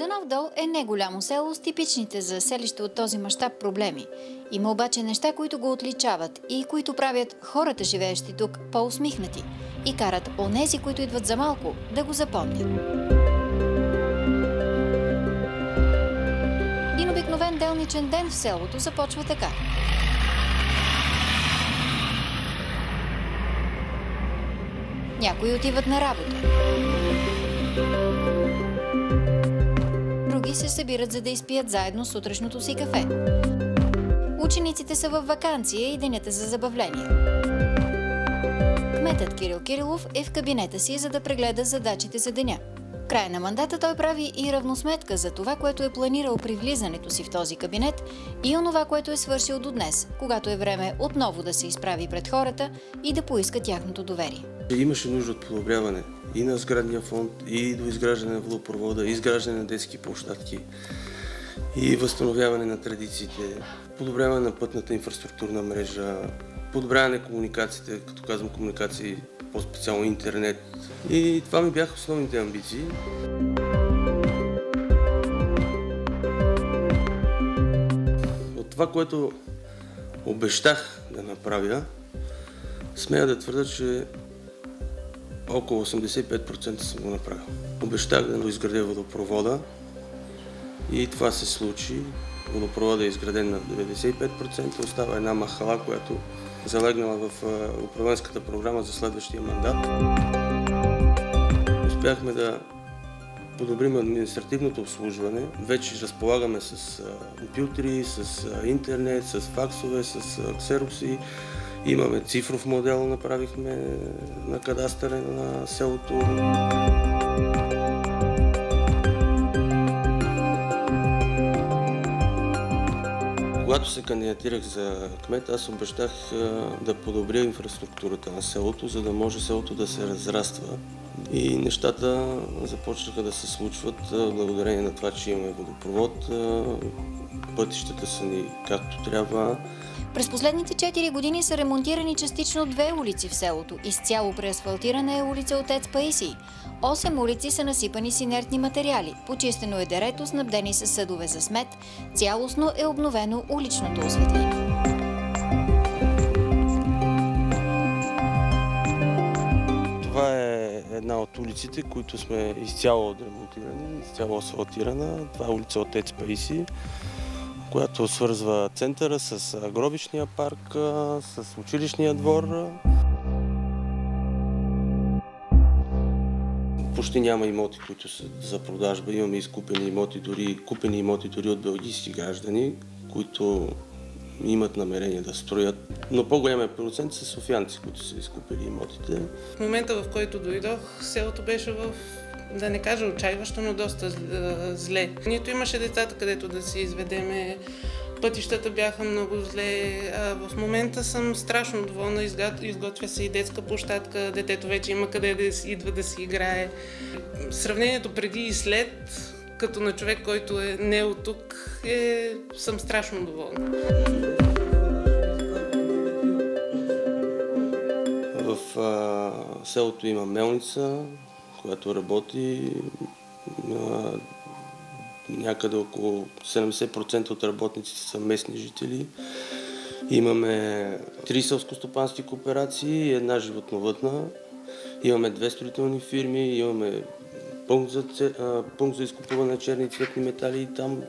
Ботанов дол е неголямо село с типичните за селище от този мащаб проблеми. Има обаче неща, които го отличават и които правят хората, живеещи тук, по-усмихнати и карат онези, които идват за малко, да го запомнят. Един обикновен делничен ден в селото започва така. Някои отиват на работа. Други се събират, за да изпият заедно сутрешното си кафе. Учениците са във ваканция и денят е за забавление. Кметът Кирил Кирилов е в кабинета си, за да прегледа задачите за деня. В края на мандата той прави и равносметка за това, което е планирал при влизането си в този кабинет и онова, което е свършил до днес, когато е време отново да се изправи пред хората и да поиска тяхното доверие. Имаше нужда от подобряване и на сградния фонд, и до изграждане на водопровода, и изграждане на детски площадки, и възстановяване на традициите, подобряване на пътната инфраструктурна мрежа, подобряване на комуникациите, като казвам комуникации, по-специално интернет. И това ми бяха основните амбиции. От това, което обещах да направя, смея да твърда, че около 85% съм го направил. Обещах да изградя водопровода и това се случи. Водопроводът е изграден на 95%, остава една махала, която е залегнала в управленската програма за следващия мандат. Успяхме да подобрим административното обслужване. Вече разполагаме с компютри, с интернет, с факсове, с ксерокси. Имаме цифров модел, направихме на кадастъра на селото. Когато се кандидатирах за кмет, аз обещах да подобря инфраструктурата на селото, за да може селото да се разраства. И нещата започнаха да се случват благодарение на това, че имаме водопровод. Пътищата са ни както трябва. През последните 4 години са ремонтирани частично 2 улици в селото. Изцяло преасфалтирана е улица Отец Паисий. 8 улици са насипани с инертни материали. Почистено е дерето, снабдени с съдове за смет. Цялостно е обновено уличното осветление. Това е една от улиците, които сме изцяло отремонтирани, изцяло асфалтирана. Това е улица Отец Паисий, която свързва центъра с гробищния парк, с училищния двор. Почти няма имоти, които са за продажба. Имаме изкупени имоти, купени имоти дори от белгийски граждани, които имат намерение да строят. Но по-големия процент са софиянци, които са изкупили имотите. В момента, в който дойдох, селото беше в, да не кажа отчаиващо, но доста зле. Нито имаше децата, където да си изведеме. Пътищата бяха много зле. В момента съм страшно доволна. Изготвя се и детска площадка. Детето вече има къде да идва да си играе. Сравнението преди и след, като на човек, който е не от тук, съм страшно доволна. В селото има мелница, която работи. Някъде около 70% от работниците са местни жители. Имаме 3 селскостопански кооперации и една животновъдна. Имаме 2 строителни фирми, имаме пункт за изкупуване на черни и цветни метали и там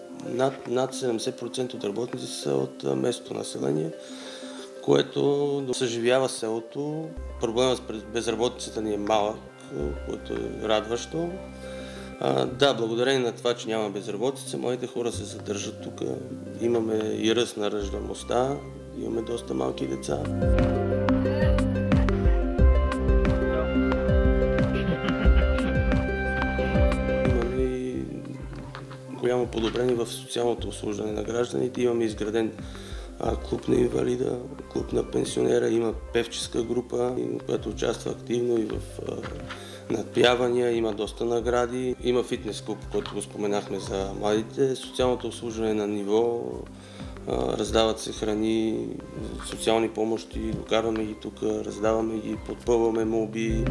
над 70% от работниците са от местното население, което съживява селото. Проблемът с безработицата ни е малък, което е радващо. Да, благодарение на това, че няма безработица, моите хора се задържат тук. Имаме и ръст на раждаемостта, имаме доста малки деца. Имаме и голямо подобрение в социалното обслужване на гражданите. Имаме изграден клуб на инвалида, клуб на пенсионера, има певческа група, която участва активно и в надпявания, има доста награди, има фитнес клуб, който го споменахме за младите, социалното обслужване на ниво, раздават се храни, социални помощи, докарваме ги тук, раздаваме ги, подпълваме молби.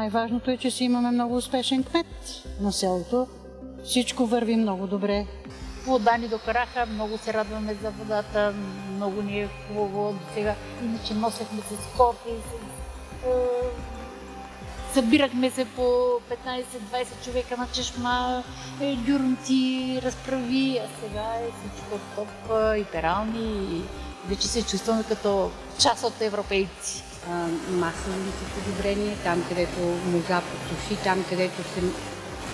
Най-важното е, че си имаме много успешен кмет на селото. Всичко върви много добре. Вода ни докараха, много се радваме за водата, много ни е хубаво до сега. Иначе носехме се скоти, събирахме се по 15-20 човека на чешма, дюрнци, разправи, а сега е всичко топ и перални и вече се чувстваме като част от европейци. Масови са подобрения, там където можа подсуши, там където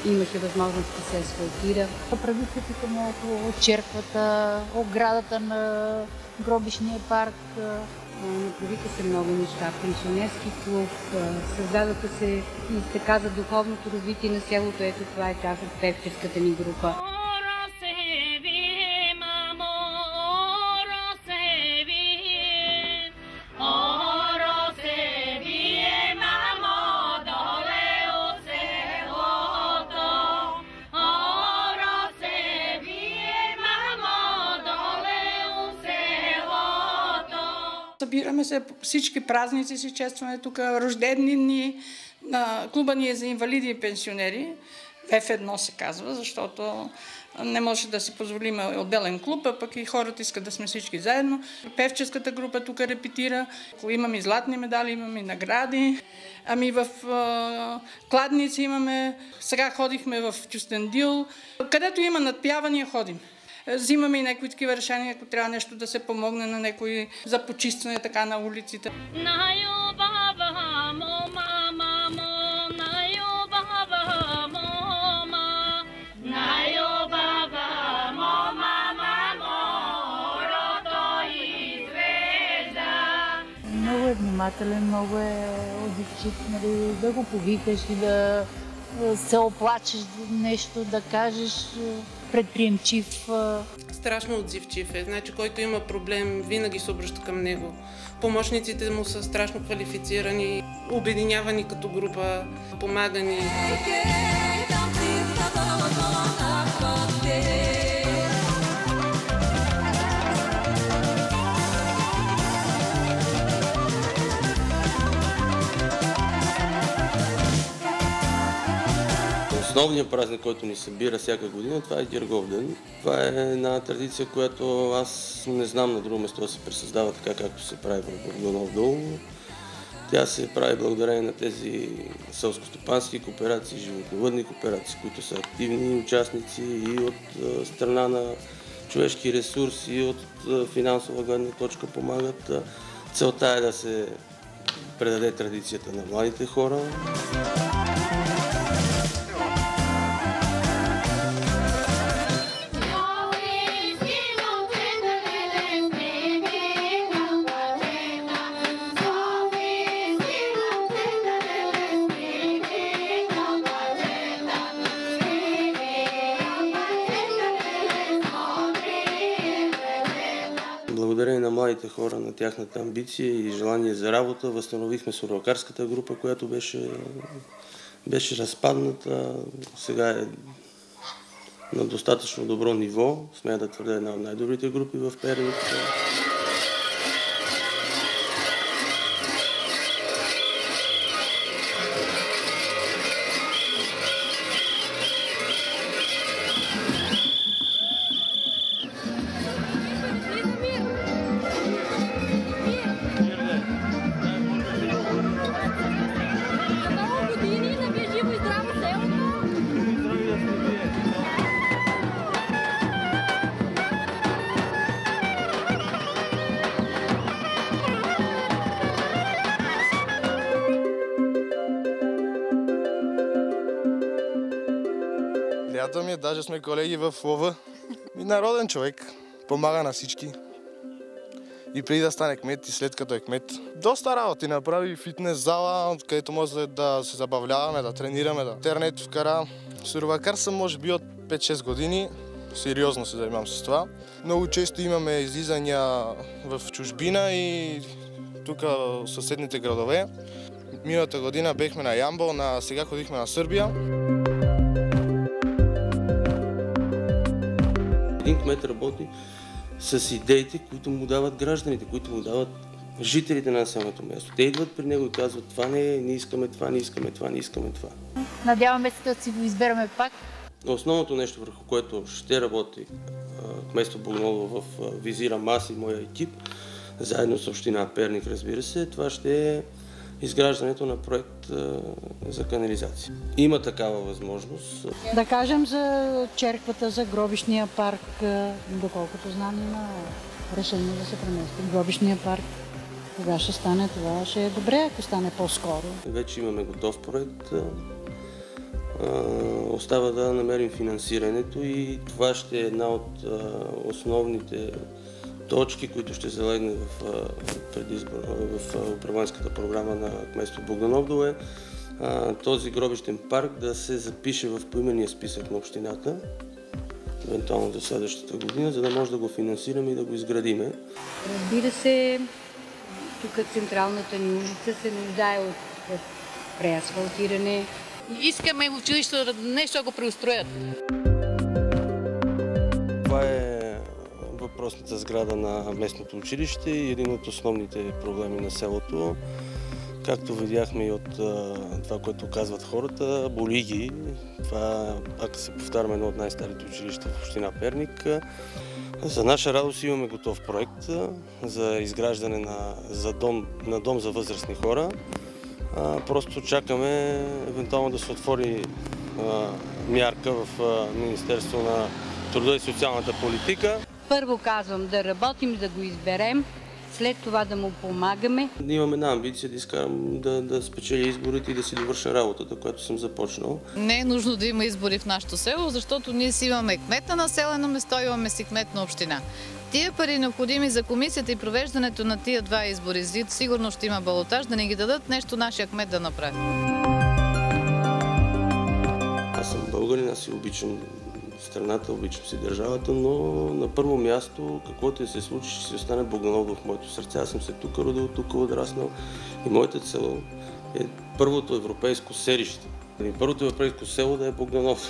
имаше възможност да се асфалтира. Прави се тук много черквата, оградата на гробишния парк. Направиха се много неща. Пенсионерски клуб, създадоха се и така за духовното развитие на селото. Ето това е част от певческата ни група. Събираме се всички празници, си честваме тук рождени дни. Клуба ни е за инвалиди и пенсионери. F1 се казва, защото не може да си позволим отделен клуб, а пък и хората искат да сме всички заедно. Певческата група тук репетира. Имаме и златни медали, имаме и награди. Ами в Кладници имаме, сега ходихме в Кюстендил. Където има надпявания, ходим. Взимаме и някои такива решения, ако трябва нещо да се помогне на някой за почистване така на улиците. Много е внимателен, много е отзивчив, нали, да го повикаш и да се оплачеш нещо, да кажеш, предприемчив. Страшно отзивчив е. Значи, който има проблем, винаги се обръща към него. Помощниците му са страшно квалифицирани, обединявани като група, помагани. Основният празник, който ни събира всяка година, това е Герговден. Това е една традиция, която аз не знам на друго место да се пресъздава така, както се прави в Богданов дол. Тя се прави благодарение на тези селскостопански кооперации, животновъдни кооперации, които са активни участници и от страна на човешки ресурси, и от финансова гледна точка помагат. Целта е да се предаде традицията на младите хора. Благодарение на младите хора, на тяхната амбиция и желание за работа, възстановихме сурвакарската група, която беше разпадната. Сега е на достатъчно добро ниво. Смея да твърдя, една от най-добрите групи в Перник. Приятел ми е, даже сме колеги в лова. И народен човек, помага на всички. И преди да стане кмет, и след като е кмет. Доста работи направи, фитнес зала, където може да се забавляваме, да тренираме, да интернет вкара. Сурвакар съм може би от 5-6 години. Сериозно се занимавам с това. Много често имаме излизания в чужбина и тук в съседните градове. Миналата година бехме на Ямбол, сега ходихме на Сърбия. Един кмет работи с идеите, които му дават гражданите, които му дават жителите на населеното място. Те идват при него и казват: това не искаме това, не искаме това, не искаме това. Надяваме се да си го избераме пак. Основното нещо, върху което ще работи кметство Богданово в визирам аз и моя екип, заедно с община Перник, разбира се, това ще е изграждането на проект за канализация. Има такава възможност. Да кажем за черквата, за гробищния парк, доколкото знам, има решение да се премести в гробищния парк. Кога ще стане това? Ще е добре, ако стане по-скоро. Вече имаме готов проект. Остава да намерим финансирането и това ще е една от основните точки, които ще залегне в управленската програма на кметство Богданово, е този гробищен парк да се запише в поименния списък на общината, евентуално за следващата година, за да може да го финансираме и да го изградиме. Разбира се, тук централната ни улица се нуждае от преасфалтиране. Искаме училището нещо да го преустроят. Това е въпросната сграда на местното училище и един от основните проблеми на селото. Както видяхме и от това, което казват хората, боли ги. Това, пак се повтаряме, едно от най-старите училища в община Перник. За наша радост имаме готов проект за изграждане на дом за възрастни хора. Просто чакаме евентуално да се отвори мярка в Министерство на труда и социалната политика. Първо казвам да работим, да го изберем, след това да му помагаме. Имам една амбиция да изкарам да спечеля изборите и да си довърша работата, която съм започнал. Не е нужно да има избори в нашото село, защото ние си имаме кмет на населено место, имаме си кмет на община. Тия пари, необходими за комисията и провеждането на тия два избори, сигурно ще има балотаж, да ни ги дадат, нещо нашия кмет да направи. Аз съм българин, аз си обичам страната, обичам си държавата, но на първо място, каквото и се случи, ще си остане Богданово в моето сърце. Аз съм се тук родил, тук отраснал и моето село е първото европейско селище. Първото европейско село да е Богданово.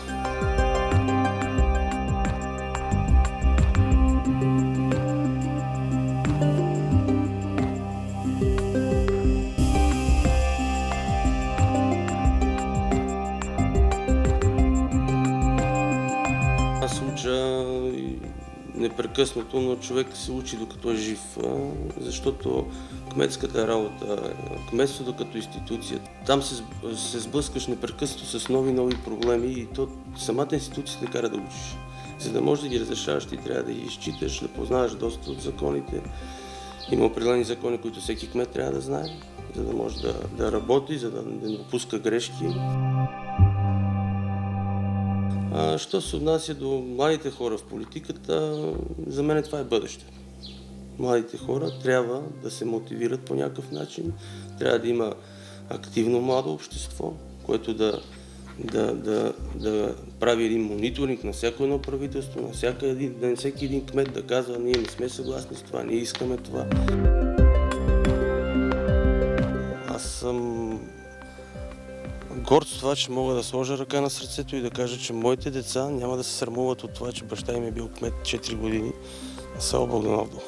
Непрекъснато, но човек се учи докато е жив, защото кметската работа, кметството като институция, там се сблъскаш непрекъснато с нови проблеми и то самата институция те кара да учиш. За да можеш да ги разрешаваш, ти трябва да ги изчиташ, да познаваш доста от законите. Има определени закони, които всеки кмет трябва да знае, за да може да работи, за да не допуска грешки. Що се отнася до младите хора в политиката, за мен това е бъдеще. Младите хора трябва да се мотивират по някакъв начин, трябва да има активно младо общество, което да прави един мониторинг на всяко едно правителство, на всеки един кмет да казва: ние не сме съгласни с това, ние искаме това. Аз съм горд с това, че мога да сложа ръка на сърцето и да кажа, че моите деца няма да се срамуват от това, че баща им е бил кмет 4 години на село Богданово.